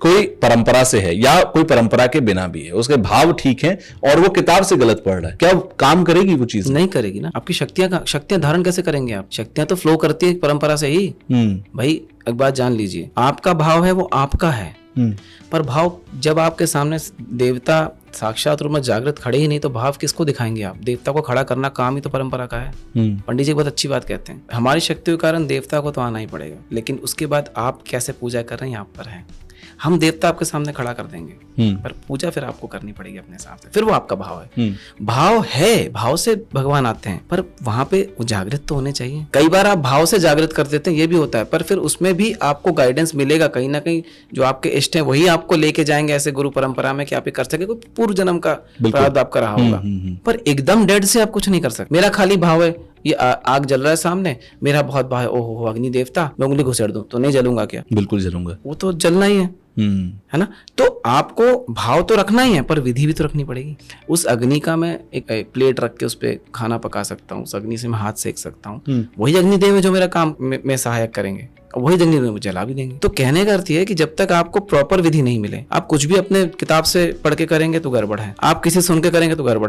कोई परंपरा से है या कोई परंपरा के बिना भी है, उसके भाव ठीक हैं और वो किताब से गलत पढ़ रहा है, क्या काम करेगी वो चीज? नहीं करेगी ना। आपकी शक्तियां धारण कैसे करेंगे आप? शक्तियां तो फ्लो करती है परंपरा से ही। भाई एक बात जान लीजिए, आपका भाव है वो आपका है, पर भाव जब आपके सामने देवता साक्षात रूप में जागृत खड़े ही नहीं तो भाव किसको दिखाएंगे आप? देवता को खड़ा करना काम ही तो परंपरा का है। पंडित जी बहुत अच्छी बात कहते हैं, हमारी शक्तियों के कारण देवता को तो आना ही पड़ेगा, लेकिन उसके बाद आप कैसे पूजा कर रहे हैं यहाँ पर है। हम देवता आपके सामने खड़ा कर देंगे, पर पूजा फिर आपको करनी पड़ेगी अपने हिसाब से। फिर वो आपका भाव है। भाव है, भाव से भगवान आते हैं, पर वहां पे जागृत तो होने चाहिए। कई बार आप भाव से जागृत कर देते हैं, ये भी होता है, पर फिर उसमें भी आपको गाइडेंस मिलेगा कहीं ना कहीं। जो आपके इष्ट हैं वही आपको लेके जाएंगे ऐसे गुरु परंपरा में कि आप ये कर सके। कोई पूर्व जन्म का प्रारब्ध आपका रहा होगा, पर एकदम डेड से आप कुछ नहीं कर सकते। मेरा खाली भाव है, ये आग जल रहा है सामने, मेरा बहुत भाव है, ओहो अग्नि देवता, मैं उंगली घुसेड़ दूं तो नहीं जलूंगा क्या? बिल्कुल जलूंगा, वो तो जलना ही है ना। तो आपको भाव तो रखना ही है, पर विधि भी तो रखनी पड़ेगी। उस अग्नि का मैं एक प्लेट रख के उस पे खाना पका सकता हूँ, उस अग्नि से मैं हाथ सेक सकता हूँ। वही अग्निदेव है जो मेरा काम में सहायक करेंगे, वही अग्निदेव मुझे जला भी देंगे। तो कहने का अर्थ ये है कि जब तक आपको प्रॉपर विधि नहीं मिले, आप कुछ भी अपने किताब से पढ़ के करेंगे तो गड़बड़ है, आप किसी सुन के करेंगे तो गड़बड़ है।